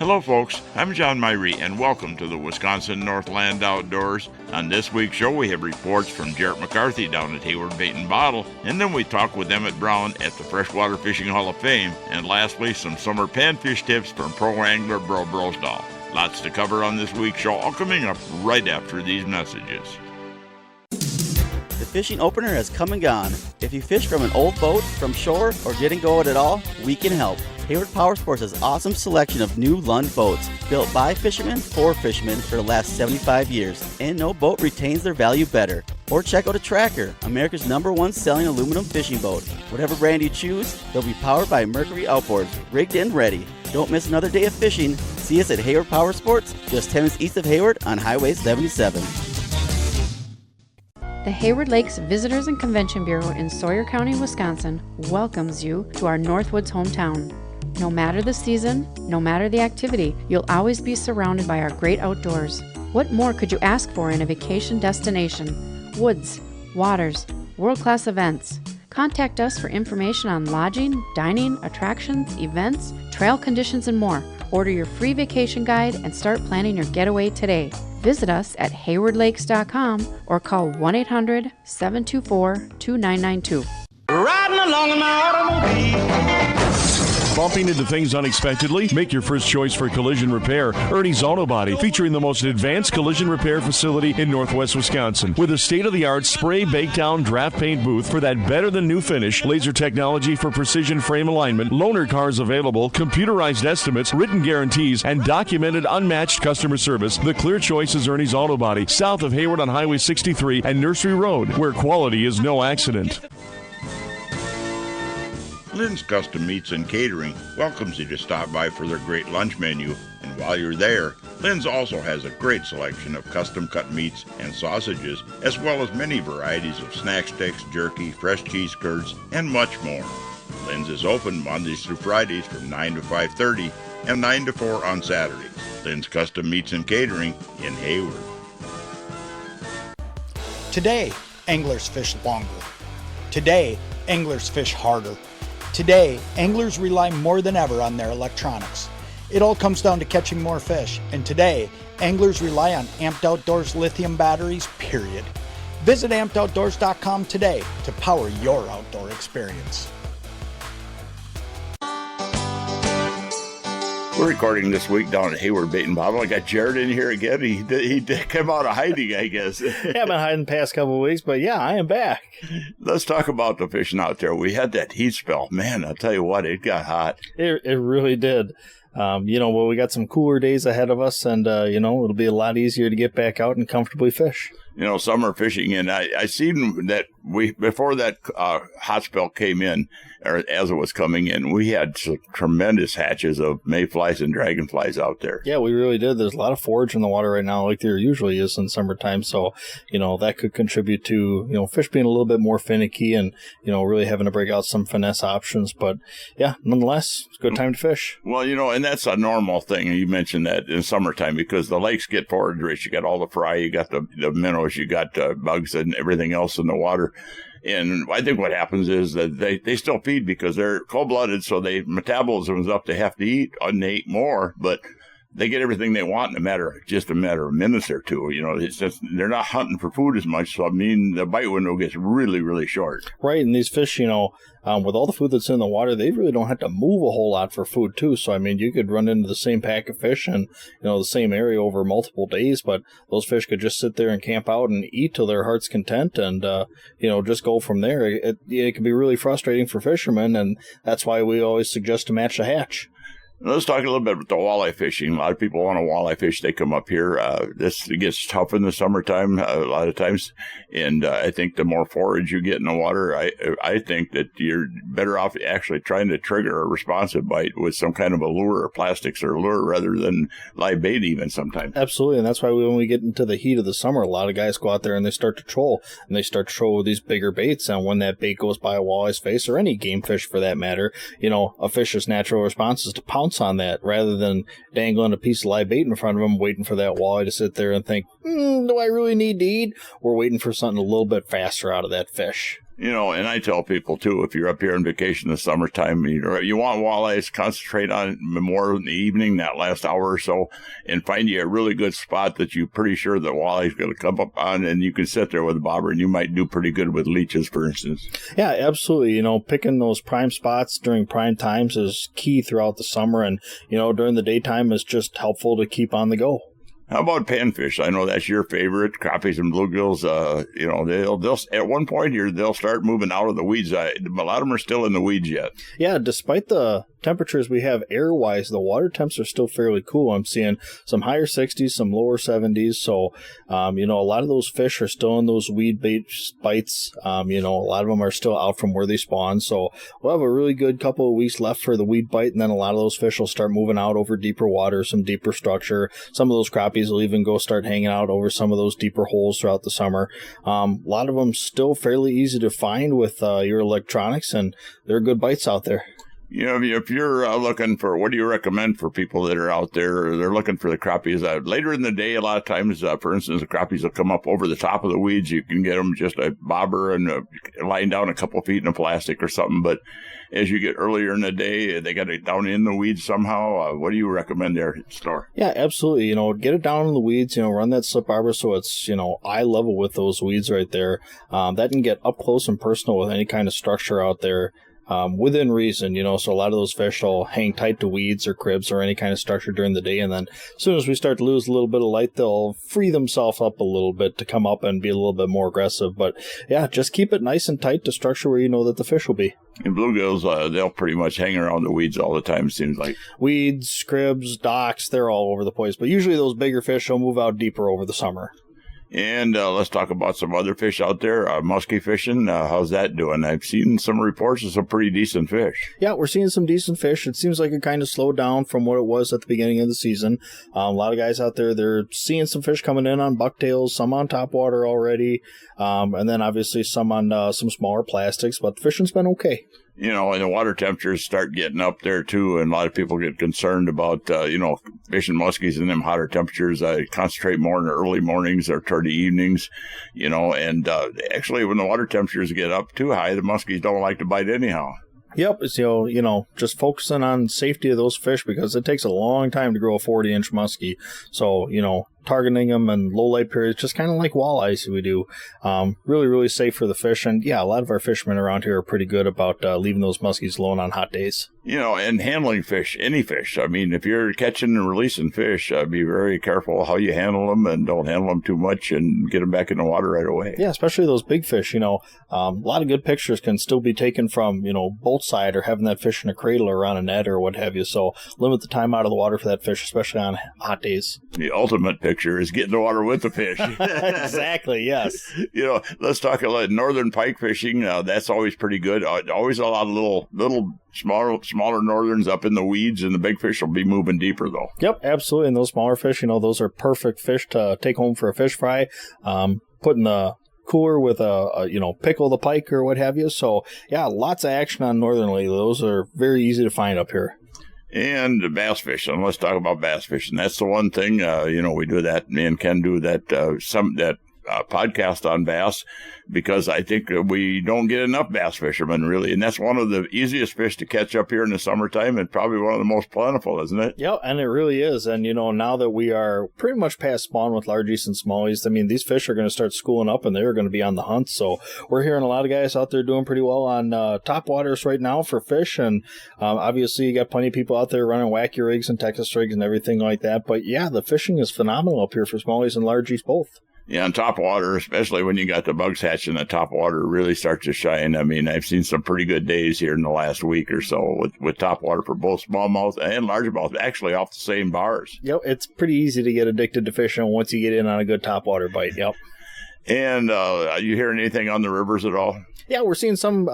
Hello folks, I'm John Myrie and welcome to the Wisconsin Northland Outdoors. On this week's show we have reports from Jarrett McCarthy down at Hayward Bait and Bottle, and then we talk with Emmett Brown at the Freshwater Fishing Hall of Fame, and lastly some summer panfish tips from pro angler BRO Brosdahl. Lots to cover on this week's show, all coming up right after these messages. The fishing opener has come and gone. If you fish from an old boat, from shore, or didn't go out at all, we can help. Hayward Power Sports has an awesome selection of new Lund boats, built by fishermen for fishermen for the last 75 years, and no boat retains their value better. Or check out a Tracker, America's #1 selling aluminum fishing boat. Whatever brand you choose, they'll be powered by Mercury outboards, rigged and ready. Don't miss another day of fishing. See us at Hayward Power Sports, just 10 minutes east of Hayward on Highway 77. The Hayward Lakes Visitors and Convention Bureau in Sawyer County, Wisconsin welcomes you to our Northwoods hometown. No matter the season, no matter the activity, you'll always be surrounded by our great outdoors. What more could you ask for in a vacation destination? Woods, waters, world-class events. Contact us for information on lodging, dining, attractions, events, trail conditions, and more. Order your free vacation guide and start planning your getaway today. Visit us at haywardlakes.com or call 1-800-724-2992. Riding along in my automobile. Bumping into things unexpectedly? Make your first choice for collision repair. Ernie's Auto Body, featuring the most advanced collision repair facility in Northwest Wisconsin. With a state-of-the-art spray, bake down, draft paint booth for that better-than-new finish, laser technology for precision frame alignment, loaner cars available, computerized estimates, written guarantees, and documented unmatched customer service, the clear choice is Ernie's Auto Body, south of Hayward on Highway 63 and Nursery Road, where quality is no accident. Lynn's Custom Meats and Catering welcomes you to stop by for their great lunch menu, and while you're there, Lynn's also has a great selection of custom-cut meats and sausages, as well as many varieties of snack sticks, jerky, fresh cheese curds, and much more. Lynn's is open Mondays through Fridays from 9 to 5:30 and 9 to 4 on Saturdays. Lynn's Custom Meats and Catering in Hayward. Today, anglers fish longer. Today, anglers fish harder. Today, anglers rely more than ever on their electronics. It all comes down to catching more fish, and today, anglers rely on Amped Outdoors lithium batteries, period. Visit ampedoutdoors.com today to power your outdoor experience. We're recording this week down at Hayward Bait and Bottle. I got Jarrett in here again. He did come out of hiding, I guess. Yeah, I've been hiding the past couple of weeks, but yeah, I am back. Let's talk about the fishing out there. We had that heat spell. Man, I'll tell you what, it got hot. It really did. Well, we got some cooler days ahead of us, and, it'll be a lot easier to get back out and comfortably fish. Summer fishing, and I seen that before that hot spell came in, or as it was coming in, we had some tremendous hatches of mayflies and dragonflies out there. Yeah, we really did. There's a lot of forage in the water right now, like there usually is in summertime. So, that could contribute to, fish being a little bit more finicky and, really having to break out some finesse options. But yeah, nonetheless, it's a good time to fish. Well, and that's a normal thing. You mentioned that in summertime because the lakes get forage rich. You got all the fry, you got the minnows, you got bugs and everything else in the water. And I think what happens is that they still feed because they're cold-blooded, so their metabolism is up. They have to eat, and they eat more, but they get everything they want in a matter of minutes or two. It's just they're not hunting for food as much, so the bite window gets really, really short. Right, and these fish, with all the food that's in the water, they really don't have to move a whole lot for food too. So you could run into the same pack of fish and the same area over multiple days, but those fish could just sit there and camp out and eat till their heart's content, and just go from there. It can be really frustrating for fishermen, and that's why we always suggest to match the hatch. Let's talk a little bit about the walleye fishing. A lot of people want to walleye fish. They come up here. It gets tough in the summertime a lot of times, and I think the more forage you get in the water, I think that you're better off actually trying to trigger a responsive bite with some kind of a lure or plastics or lure rather than live bait even sometimes. Absolutely, and that's why when we get into the heat of the summer, a lot of guys go out there and they start to troll, and they start to troll with these bigger baits, and when that bait goes by a walleye's face, or any game fish for that matter, a fish's natural response is to pounce on that rather than dangling a piece of live bait in front of them, waiting for that walleye to sit there and think, do I really need to eat? We're waiting for something a little bit faster out of that fish. And I tell people, too, if you're up here on vacation in the summertime, you want walleyes, concentrate on more in the evening, that last hour or so, and find you a really good spot that you're pretty sure the walleye's going to come up on, and you can sit there with a bobber, and you might do pretty good with leeches, for instance. Yeah, absolutely. Picking those prime spots during prime times is key throughout the summer, and, during the daytime is just helpful to keep on the go. How about panfish? I know that's your favorite. Crappies and bluegills, they'll at one point here, they'll start moving out of the weeds. A lot of them are still in the weeds yet. Yeah, despite the temperatures we have air-wise, the water temps are still fairly cool. I'm seeing some higher 60s, some lower 70s. So, a lot of those fish are still in those weed bites. A lot of them are still out from where they spawn. So we'll have a really good couple of weeks left for the weed bite, and then a lot of those fish will start moving out over deeper water, some deeper structure. Some of those crappies will even go start hanging out over some of those deeper holes throughout the summer. A lot of them still fairly easy to find with your electronics, and they're good bites out there. If you're looking for, what do you recommend for people that are out there? They're looking for the crappies. Later in the day, a lot of times, for instance, the crappies will come up over the top of the weeds. You can get them just a bobber and lying down a couple feet in a plastic or something. But as you get earlier in the day, they got it down in the weeds somehow. What do you recommend there at the store? Yeah, absolutely. Get it down in the weeds, run that slip bobber so it's, eye level with those weeds right there. That can get up close and personal with any kind of structure out there. Within reason, so a lot of those fish will hang tight to weeds or cribs or any kind of structure during the day, and then as soon as we start to lose a little bit of light, they'll free themselves up a little bit to come up and be a little bit more aggressive. But yeah, just keep it nice and tight to structure where you know that the fish will be. And bluegills, they'll pretty much hang around the weeds all the time, it seems like. Weeds, cribs, docks, they're all over the place, but usually those bigger fish will move out deeper over the summer. And let's talk about some other fish out there. Muskie fishing, how's that doing? I've seen some reports of some pretty decent fish. Yeah, we're seeing some decent fish. It seems like it kind of slowed down from what it was at the beginning of the season. A lot of guys out there, they're seeing some fish coming in on bucktails, some on topwater already, and then obviously some on some smaller plastics, but the fishing's been okay. And the water temperatures start getting up there, too, and a lot of people get concerned about, fishing muskies in them hotter temperatures. I concentrate more in the early mornings or toward the evenings, and actually when the water temperatures get up too high, the muskies don't like to bite anyhow. Yep, it's, just focusing on safety of those fish because it takes a long time to grow a 40-inch muskie. So, targeting them in low light periods, just kind of like walleyes we do. Really, really safe for the fish. And yeah, a lot of our fishermen around here are pretty good about leaving those muskies alone on hot days. And handling fish, any fish. I mean, if you're catching and releasing fish, be very careful how you handle them and don't handle them too much and get them back in the water right away. Yeah, especially those big fish. A lot of good pictures can still be taken from, boat side or having that fish in a cradle or on a net or what have you. So limit the time out of the water for that fish, especially on hot days. The ultimate picture is get in the water with the fish. Exactly, yes. Let's talk about northern pike fishing. That's always pretty good. Always a lot of little smaller northerns up in the weeds, and the big fish will be moving deeper, though. Yep, absolutely. And those smaller fish, those are perfect fish to take home for a fish fry. Put in the cooler with a pickle the pike or what have you. So, yeah, lots of action on northern lately. Those are very easy to find up here. And bass fishing. Let's talk about bass fishing. That's the one thing, we do that. Me and Ken do that, podcast on bass because I think we don't get enough bass fishermen, really. And that's one of the easiest fish to catch up here in the summertime and probably one of the most plentiful, isn't it? Yeah, and it really is. And, now that we are pretty much past spawn with largies and smallies, I mean, these fish are going to start schooling up and they're going to be on the hunt. So we're hearing a lot of guys out there doing pretty well on top waters right now for fish. And obviously, you got plenty of people out there running wacky rigs and Texas rigs and everything like that. But yeah, the fishing is phenomenal up here for smallies and largies both. Yeah, on top water, especially when you got the bugs hatching, the top water really starts to shine. I mean, I've seen some pretty good days here in the last week or so with top water for both smallmouth and largemouth, actually off the same bars. Yep, it's pretty easy to get addicted to fishing once you get in on a good top water bite. Yep. And you hearing anything on the rivers at all? Yeah, we're seeing some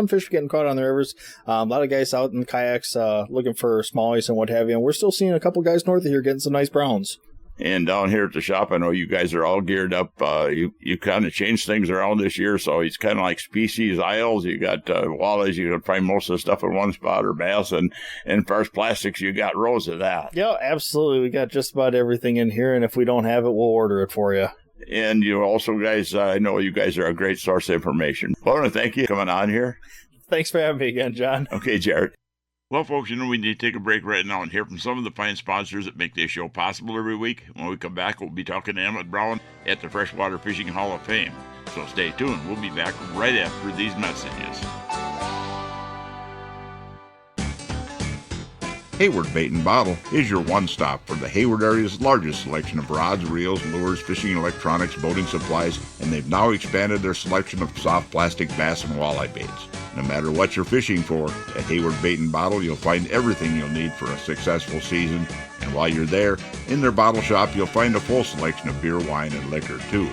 fish getting caught on the rivers. A lot of guys out in kayaks looking for smallies and what have you. And we're still seeing a couple guys north of here getting some nice browns. And down here at the shop, I know you guys are all geared up. You kind of changed things around this year, so it's kind of like species aisles. You got walleyes, you can find most of the stuff in one spot, or bass, and as far as plastics, you got rows of that. Yeah, absolutely. We got just about everything in here, and if we don't have it, we'll order it for you. And you also, guys, I know you guys are a great source of information. Well, I want to thank you for coming on here. Thanks for having me again, John. Okay, Jarrett. Well, folks, we need to take a break right now and hear from some of the fine sponsors that make this show possible every week. When we come back, we'll be talking to Emmett Brown at the Freshwater Fishing Hall of Fame. So stay tuned. We'll be back right after these messages. Hayward Bait and Bottle is your one-stop for the Hayward area's largest selection of rods, reels, lures, fishing electronics, boating supplies, and they've now expanded their selection of soft plastic bass and walleye baits. No matter what you're fishing for, at Hayward Bait and Bottle, you'll find everything you'll need for a successful season. And while you're there, in their bottle shop, you'll find a full selection of beer, wine, and liquor, too.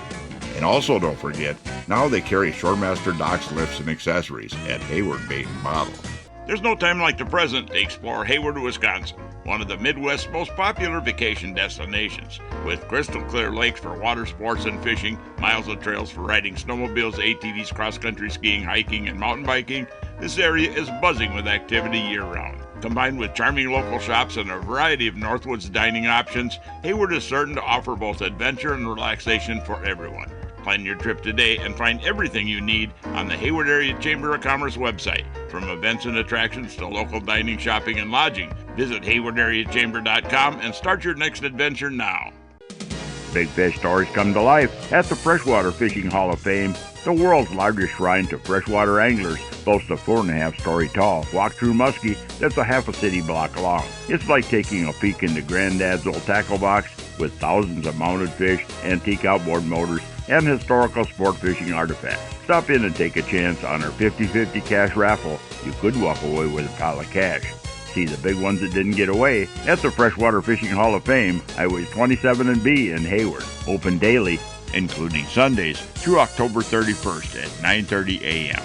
And also don't forget, now they carry Shoremaster docks, lifts, and accessories at Hayward Bait and Bottle. There's no time like the present to explore Hayward, Wisconsin, one of the Midwest's most popular vacation destinations. With crystal clear lakes for water sports and fishing, miles of trails for riding snowmobiles, ATVs, cross-country skiing, hiking, and mountain biking, this area is buzzing with activity year-round. Combined with charming local shops and a variety of Northwoods dining options, Hayward is certain to offer both adventure and relaxation for everyone. Plan your trip today and find everything you need on the Hayward Area Chamber of Commerce website. From events and attractions to local dining, shopping, and lodging, visit haywardareachamber.com and start your next adventure now. Big fish stories come to life at the Freshwater Fishing Hall of Fame. The world's largest shrine to freshwater anglers boasts a 4.5-story tall walk-through muskie that's a half a city block long. It's like taking a peek into Granddad's old tackle box with thousands of mounted fish, antique outboard motors, and historical sport fishing artifacts. Stop in and take a chance on our 50-50 cash raffle. You could walk away with a pile of cash. See the big ones that didn't get away at the Freshwater Fishing Hall of Fame, Highway 27 and B in Hayward. Open daily, including Sundays, through October 31st at 9:30 a.m.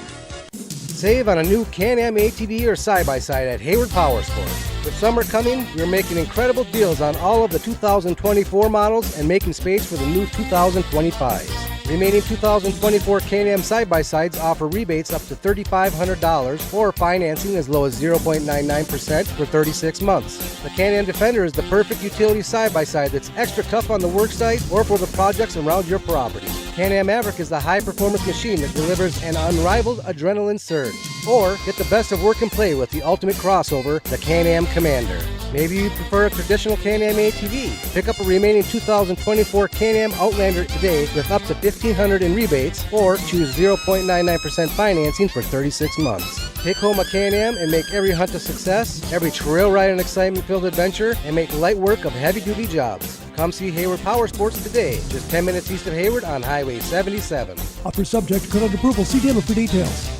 Save on a new Can-Am ATV or side-by-side at Hayward Powersports. With summer coming, we're making incredible deals on all of the 2024 models and making space for the new 2025s. Remaining 2024 Can-Am side-by-sides offer rebates up to $3,500 or financing as low as 0.99% for 36 months. The Can-Am Defender is the perfect utility side-by-side that's extra tough on the worksite or for the projects around your property. Can-Am Maverick is the high-performance machine that delivers an unrivaled adrenaline surge. Or get the best of work and play with the ultimate crossover, the Can-Am Commander. Maybe you prefer a traditional Can-Am ATV. Pick up a remaining 2024 Can-Am Outlander today with up to $1,500 in rebates, or choose 0.99% financing for 36 months. Take home a Can-Am and make every hunt a success, every trail ride an excitement-filled adventure, and make light work of heavy-duty jobs. Come see Hayward Powersports today, just 10 minutes east of Hayward on Highway 77. Offer subject to credit approval. See dealer for details.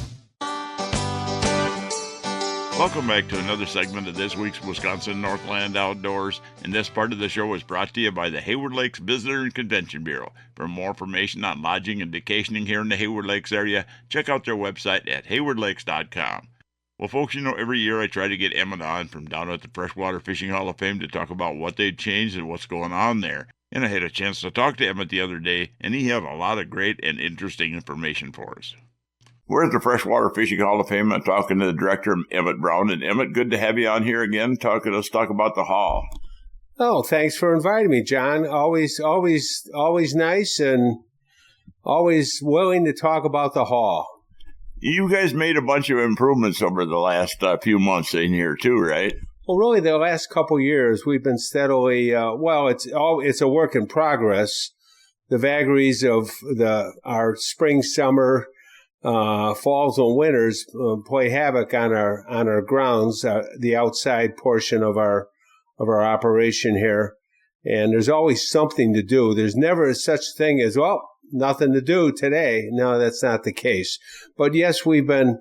Welcome back to another segment of this week's Wisconsin Northland Outdoors, and this part of the show is brought to you by the Hayward Lakes Visitor and Convention Bureau. For more information on lodging and vacationing here in the Hayward Lakes area, check out their website at haywardlakes.com. Well, folks, every year I try to get Emmett on from down at the Freshwater Fishing Hall of Fame to talk about what they've changed and what's going on there. And I had a chance to talk to Emmett the other day, and he had a lot of great and interesting information for us. We're at the Freshwater Fishing Hall of Fame. I'm talking to the director, Emmett Brown. And Emmett, good to have you on here again. Let's talk about the hall. Oh, thanks for inviting me, John. Always nice and always willing to talk about the hall. You guys made a bunch of improvements over the last few months in here too, right? Well, really, the last couple years we've been steadily. It's a work in progress. The vagaries of our spring, summer, falls and winters play havoc on our grounds, the outside portion of our operation here, and there's always something to do. There's never such thing as nothing to do today. No, that's not the case. But yes, we've been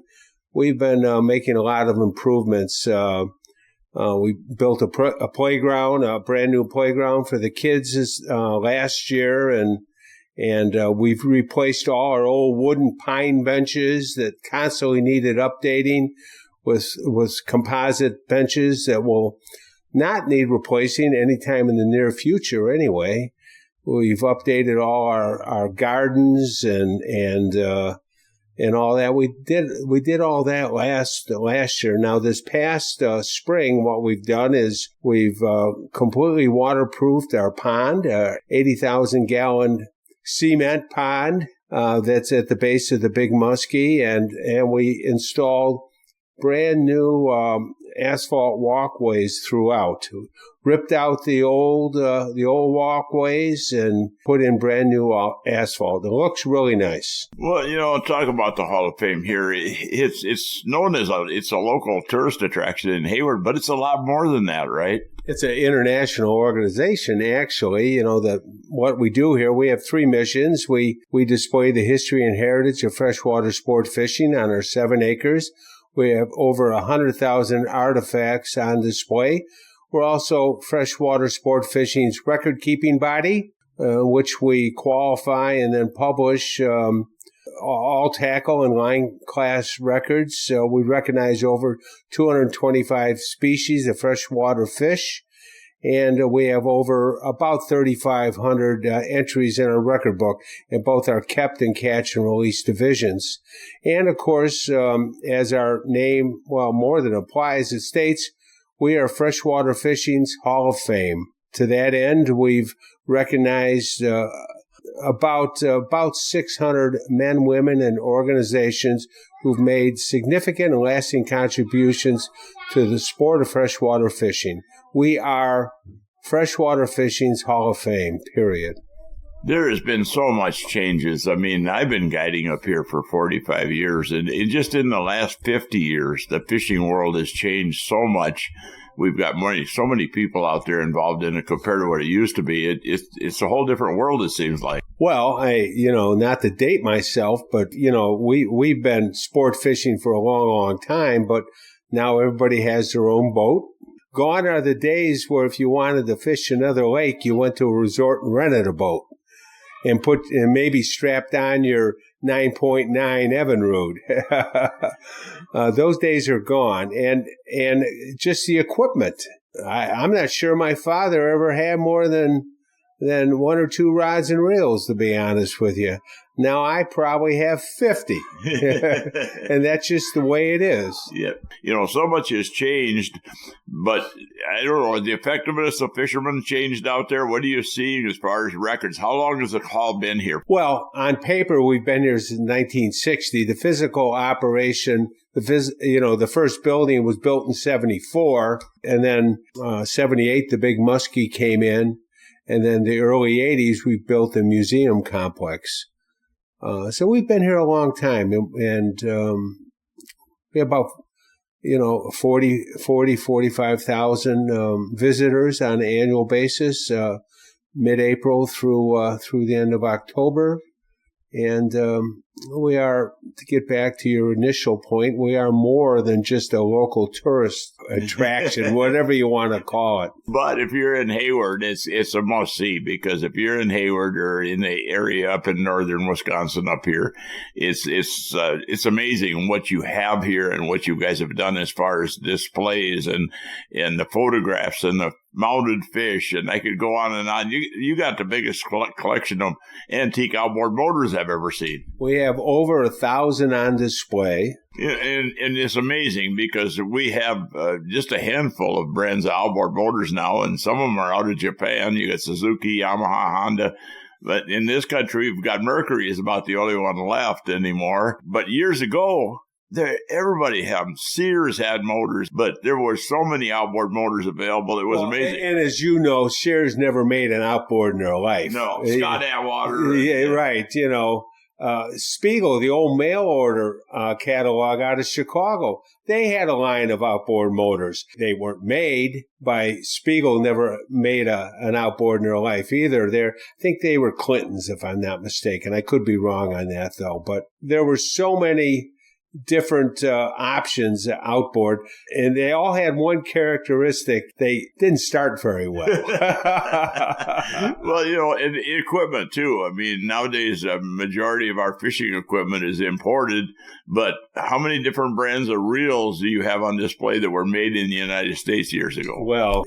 making a lot of improvements. We built a playground, a brand new playground for the kids last year, and we've replaced all our old wooden pine benches that constantly needed updating with composite benches that will not need replacing anytime in the near future anyway. We've updated all our gardens and all that. We did all that last year. Now this past spring, what we've done is we've completely waterproofed our pond, 80,000 gallon cement pond that's at the base of the Big Muskie, and we installed brand new asphalt walkways throughout. Ripped out the old walkways and put in brand new asphalt. It looks really nice. Well, talk about the Hall of Fame here. It's known as it's a local tourist attraction in Hayward, but it's a lot more than that, right? It's an international organization, actually. What we do here, we have 3 missions. We display the history and heritage of freshwater sport fishing on our 7 acres. We have over 100,000 artifacts on display. We're also freshwater sport fishing's record-keeping body, which we qualify and then publish all tackle and line class records. So we recognize over 225 species of freshwater fish, and we have over about 3,500 entries in our record book in both our kept and catch and release divisions. And of course, as our name, more than implies, it states, we are Freshwater Fishing's Hall of Fame. To that end, we've recognized about 600 men, women, and organizations who've made significant and lasting contributions to the sport of freshwater fishing. We are Freshwater Fishing's Hall of Fame, period. There has been so much changes. I mean, I've been guiding up here for 45 years, and just in the last 50 years, the fishing world has changed so much. We've got so many people out there involved in it compared to what it used to be. It's a whole different world, it seems like. Well, not to date myself, but, we've been sport fishing for a long, long time, but now everybody has their own boat. Gone are the days where if you wanted to fish another lake, you went to a resort and rented a boat and maybe strapped on your 9.9 Evinrude. Those days are gone. And just the equipment. I'm not sure my father ever had more than 1 or 2 rods and reels, to be honest with you. Now I probably have 50. And that's just the way it is. Yeah. So much has changed, but I don't know, the effectiveness of fishermen changed out there. What are you seeing as far as records? How long has the hall been here? Well, on paper, we've been here since 1960. The physical operation, the first building was built in 74, and then 78, the Big Muskie came in. And then the early 80s, we built the museum complex. So we've been here a long time, and we have about 45,000 visitors on an annual basis, mid-April through the end of October. And we are, to get back to your initial point, we are more than just a local tourist attraction, whatever you want to call it. But if you're in Hayward, it's a must-see, because if you're in Hayward or in the area up in northern Wisconsin up here, it's amazing what you have here and what you guys have done as far as displays and the photographs and the mounted fish, and I could go on and on. You got the biggest collection of antique outboard motors I've ever seen. We have over 1,000 on display. Yeah, and it's amazing because we have just a handful of brands of outboard motors now, and some of them are out of Japan. You got Suzuki, Yamaha, Honda. But in this country, we've got Mercury is about the only one left anymore. But years ago, everybody had them. Sears had motors, but there were so many outboard motors available. It was amazing. And as you know, Sears never made an outboard in their life. No, Scott Atwater. Yeah, right. Spiegel, the old mail order catalog out of Chicago, they had a line of outboard motors. They weren't made by Spiegel, never made an outboard in their life either. I think they were Clintons, if I'm not mistaken. I could be wrong on that, though. But there were so many different options outboard, and they all had one characteristic: they didn't start very well. Well, and equipment too. I mean, nowadays a majority of our fishing equipment is imported, but how many different brands of reels do you have on display that were made in the United States years ago? Well,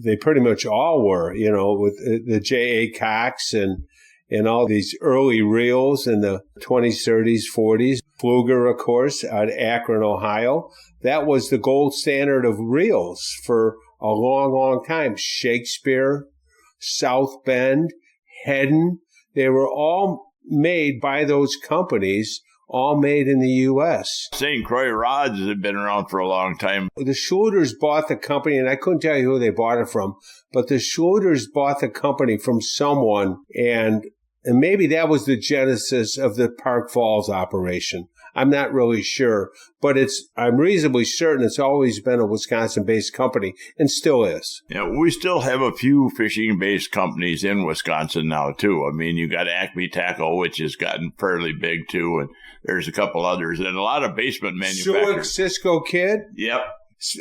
they pretty much all were, with the J.A. Cox and all these early reels in the 20s, 30s, 40s. Pfluger, of course, out of Akron, Ohio. That was the gold standard of reels for a long, long time. Shakespeare, South Bend, Hedden. They were all made by those companies, all made in the U.S. St. Croix rods have been around for a long time. The Schroeders bought the company, and I couldn't tell you who they bought it from, but the Schroeders bought the company from someone, and maybe that was the genesis of the Park Falls operation. I'm not really sure, but I'm reasonably certain it's always been a Wisconsin-based company and still is. Yeah, we still have a few fishing-based companies in Wisconsin now, too. I mean, you got Acme Tackle, which has gotten fairly big, too, and there's a couple others, and a lot of basement manufacturers. Suick, Cisco Kid? Yep.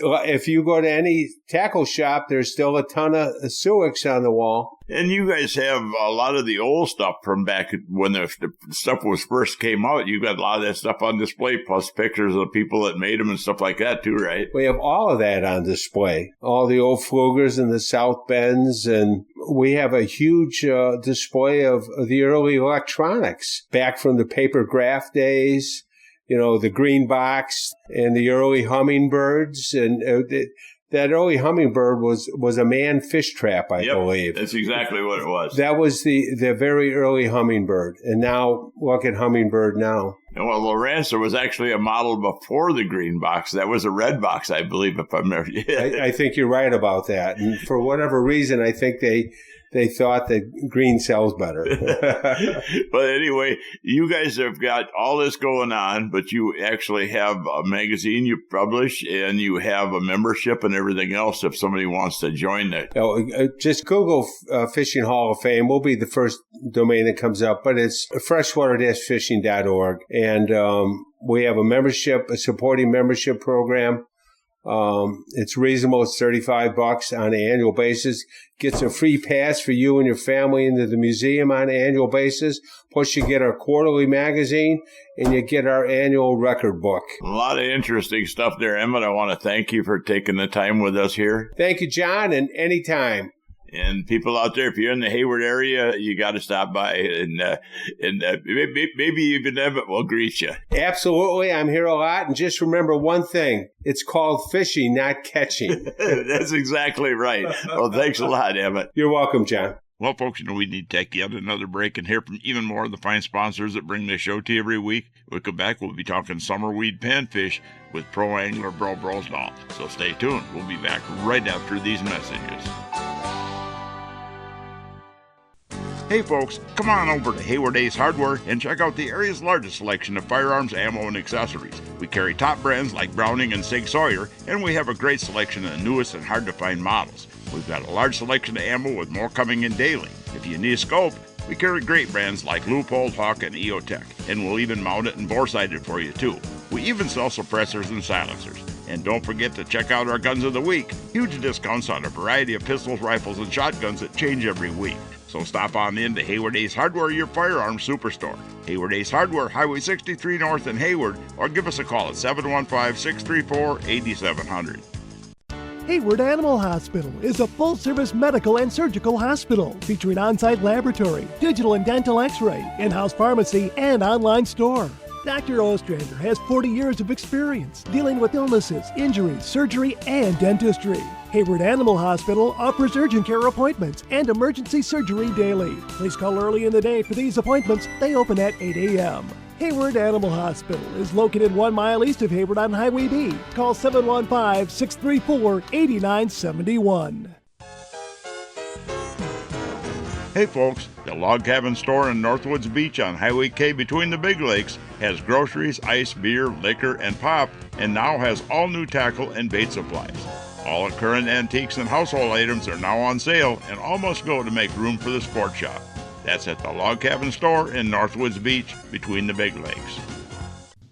If you go to any tackle shop, there's still a ton of Suicks on the wall. And you guys have a lot of the old stuff from back when the stuff was first came out. You got a lot of that stuff on display, plus pictures of the people that made them and stuff like that too, right? We have all of that on display. All the old Flugers and the South Bends, and we have a huge display of the early electronics back from the paper graph days. You know, the green box and the early hummingbirds. And that early hummingbird was a man fish trap, I believe. That's exactly what it was. That was the very early hummingbird. And now, look at hummingbird now. Well, Lorenzo was actually a model before the green box. That was a red box, I believe, if I'm not. I think you're right about that. And for whatever reason, I think they thought that green sells better. But anyway, you guys have got all this going on, but you actually have a magazine you publish, and you have a membership and everything else if somebody wants to join that. Just Google Fishing Hall of Fame. Will be the first domain that comes up, but it's freshwater-fishing.org. And we have a supporting membership program. It's reasonable. It's $35 on an annual basis. Gets a free pass for you and your family into the museum on an annual basis. Plus, you get our quarterly magazine and you get our annual record book. A lot of interesting stuff there, Emmett. I want to thank you for taking the time with us here. Thank you, John, and anytime. And people out there, if you're in the Hayward area, you got to stop by, and maybe even Emmett will greet you. Absolutely. I'm here a lot. And just remember one thing. It's called fishing, not catching. That's exactly right. Well, thanks a lot, Emmett. You're welcome, John. Well, folks, we need to take yet another break and hear from even more of the fine sponsors that bring this show to you every week. When we come back, we'll be talking summer weed panfish with pro angler BRO Brosdahl. So stay tuned. We'll be back right after these messages. Hey folks, come on over to Hayward Ace Hardware and check out the area's largest selection of firearms, ammo, and accessories. We carry top brands like Browning and Sig Sauer, and we have a great selection of the newest and hard-to-find models. We've got a large selection of ammo with more coming in daily. If you need a scope, we carry great brands like Leupold, Hawk, and EOTech, and we'll even mount it and bore-sight it for you too. We even sell suppressors and silencers. And don't forget to check out our Guns of the Week. Huge discounts on a variety of pistols, rifles, and shotguns that change every week. So stop on in to Hayward Ace Hardware, your firearms superstore. Hayward Ace Hardware, Highway 63 North in Hayward, or give us a call at 715-634-8700. Hayward Animal Hospital is a full-service medical and surgical hospital featuring on-site laboratory, digital and dental x-ray, in-house pharmacy, and online store. Dr. Ostrander has 40 years of experience dealing with illnesses, injuries, surgery, and dentistry. Hayward Animal Hospital offers urgent care appointments and emergency surgery daily. Please call early in the day for these appointments. They open at 8 a.m. Hayward Animal Hospital is located 1 mile east of Hayward on Highway B. Call 715-634-8971. Hey folks, the Log Cabin Store in Northwoods Beach on Highway K between the Big Lakes has groceries, ice, beer, liquor, and pop, and now has all new tackle and bait supplies. All current antiques and household items are now on sale and all must go to make room for the sport shop. That's at the Log Cabin Store in Northwoods Beach between the Big Lakes.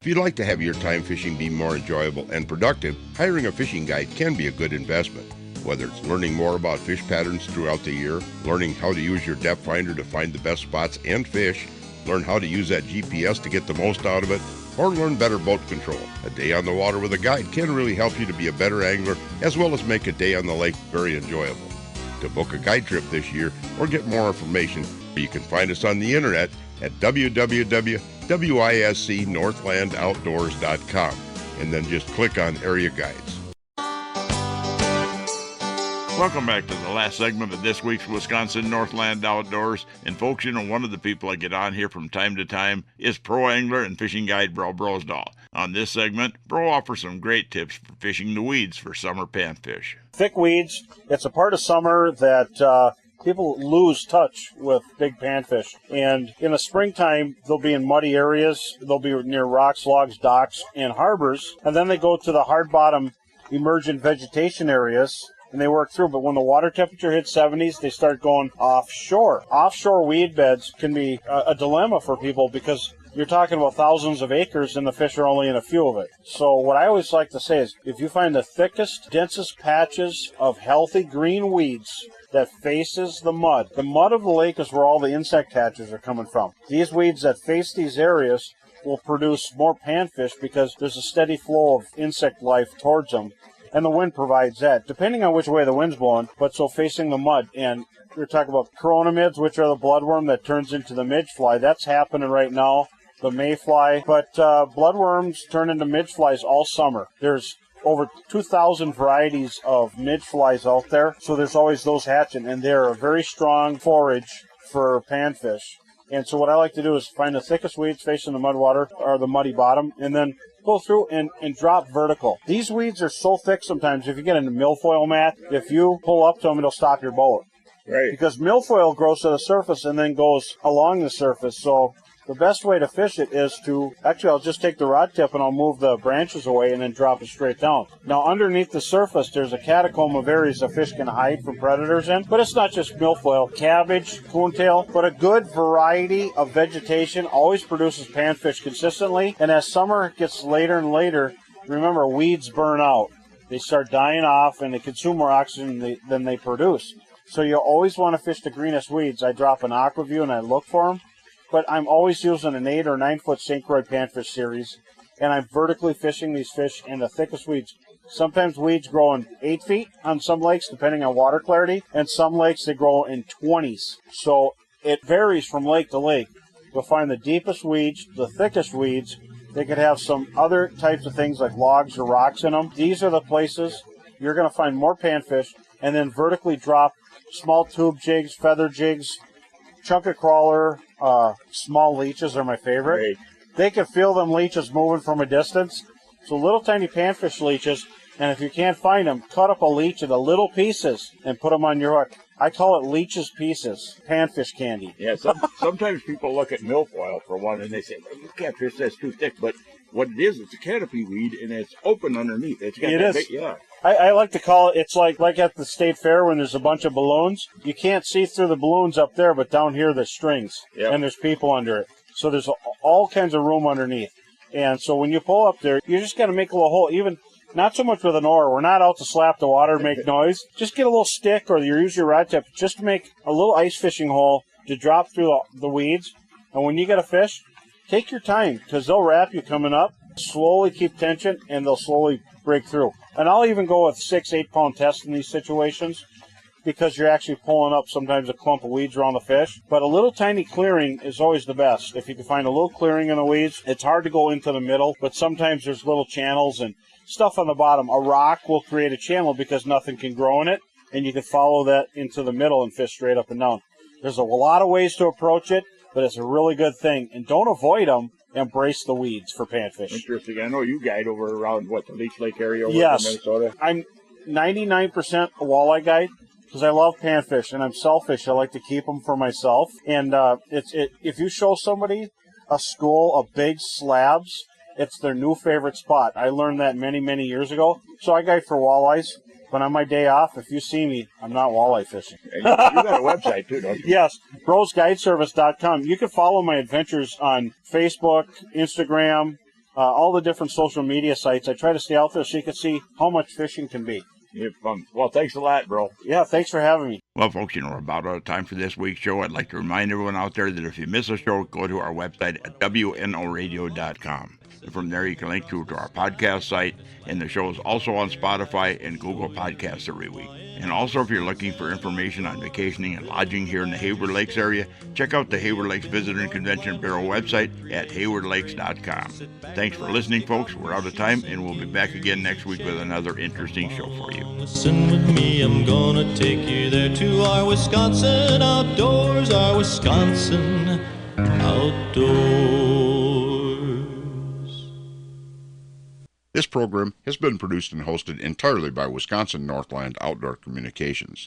If you'd like to have your time fishing be more enjoyable and productive, hiring a fishing guide can be a good investment. Whether it's learning more about fish patterns throughout the year, learning how to use your depth finder to find the best spots and fish, learn how to use that GPS to get the most out of it, or learn better boat control. A day on the water with a guide can really help you to be a better angler, as well as make a day on the lake very enjoyable. To book a guide trip this year or get more information, you can find us on the internet at www.wiscnorthlandoutdoors.com and then just click on Area Guides. Welcome back to the last segment of this week's Wisconsin Northland Outdoors. And folks, you know, one of the people I get on here from time to time is pro angler and fishing guide BRO Brosdahl. On this segment, Bro offers some great tips for fishing the weeds for summer panfish. Thick weeds, it's a part of summer that people lose touch with big panfish. And in the springtime, they'll be in muddy areas. They'll be near rocks, logs, docks, and harbors. And then they go to the hard bottom emergent vegetation areas, and they work through. But when the water temperature hits 70s, they start going offshore. Offshore weed beds can be a dilemma for people because you're talking about thousands of acres and the fish are only in a few of it. So what I always like to say is if you find the thickest, densest patches of healthy green weeds that faces the mud of the lake is where all the insect hatches are coming from. These weeds that face these areas will produce more panfish because there's a steady flow of insect life towards them. And the wind provides that, depending on which way the wind's blowing, but so facing the mud. And we're talking about coronamids, which are the bloodworm that turns into the midgefly. That's happening right now, the mayfly. But bloodworms turn into midgeflies all summer. There's over 2,000 varieties of midgeflies out there, so there's always those hatching. And they're a very strong forage for panfish. And so what I like to do is find the thickest weeds facing the mud water, or the muddy bottom, and then go through and drop vertical. These weeds are so thick sometimes, if you get a milfoil mat, if you pull up to them, it'll stop your boat. Right. Because milfoil grows to the surface and then goes along the surface. So the best way to fish it is to, actually I'll just take the rod tip and I'll move the branches away and then drop it straight down. Now underneath the surface there's a catacomb of areas a fish can hide from predators in, but it's not just milfoil. Cabbage, coontail, but a good variety of vegetation always produces panfish consistently. And as summer gets later and later, remember weeds burn out. They start dying off and they consume more oxygen than they produce. So you always want to fish the greenest weeds. I drop an aqua view and I look for them. But I'm always using an 8 or 9 foot synchroid panfish series, and I'm vertically fishing these fish in the thickest weeds. Sometimes weeds grow in 8 feet on some lakes, depending on water clarity, and some lakes they grow in 20s. So it varies from lake to lake. You'll find the deepest weeds, the thickest weeds. They could have some other types of things like logs or rocks in them. These are the places you're going to find more panfish, and then vertically drop small tube jigs, feather jigs, chunker crawler, small leeches are my favorite. Right. They can feel them leeches moving from a distance. So little tiny panfish leeches, and if you can't find them, cut up a leech into little pieces and put them on your hook. I call it leeches pieces, panfish candy. Yeah, sometimes people look at milfoil for one and they say, well, you can't fish, that's too thick. But what it is, it's a canopy weed and it's open underneath. It is. Big, yeah. I like to call it, it's like at the state fair when there's a bunch of balloons. You can't see through the balloons up there, but down here there's strings, and there's people under it. So there's all kinds of room underneath. And so when you pull up there, you just got to make a little hole, even not so much with an oar. We're not out to slap the water and make noise. Just get a little stick or use your rod tip just to make a little ice fishing hole to drop through the weeds. And when you get a fish, take your time because they'll wrap you coming up. Slowly keep tension, and they'll slowly break through. And I'll even go with 6-8 pound tests in these situations because you're actually pulling up sometimes a clump of weeds around the fish. But a little tiny clearing is always the best. If you can find a little clearing in the weeds, it's hard to go into the middle, but sometimes there's little channels and stuff on the bottom. A rock will create a channel because nothing can grow in it, and you can follow that into the middle and fish straight up and down. There's a lot of ways to approach it, but it's a really good thing. And don't avoid them. Embrace the weeds for panfish. Interesting. I know you guide over around, the Leech Lake area over in Minnesota? I'm 99% a walleye guide because I love panfish, and I'm selfish. I like to keep them for myself. And if you show somebody a school of big slabs, it's their new favorite spot. I learned that many, many years ago. So I guide for walleyes. But on my day off, if you see me, I'm not walleye fishing. You got a website, too, don't you? Yes, brosguideservice.com. You can follow my adventures on Facebook, Instagram, all the different social media sites. I try to stay out there so you can see how much fishing can be. Well, thanks a lot, bro. Yeah, thanks for having me. Well, folks, we're about out of time for this week's show. I'd like to remind everyone out there that if you miss a show, go to our website at wnoradio.com. And from there, you can link to our podcast site, and the show is also on Spotify and Google Podcasts every week. And also, if you're looking for information on vacationing and lodging here in the Hayward Lakes area, check out the Hayward Lakes Visitor and Convention Bureau website at haywardlakes.com. Thanks for listening, folks. We're out of time, and we'll be back again next week with another interesting show for you. Listen with me, I'm gonna take you there to our Wisconsin outdoors, our Wisconsin outdoors. This program has been produced and hosted entirely by Wisconsin Northland Outdoor Communications.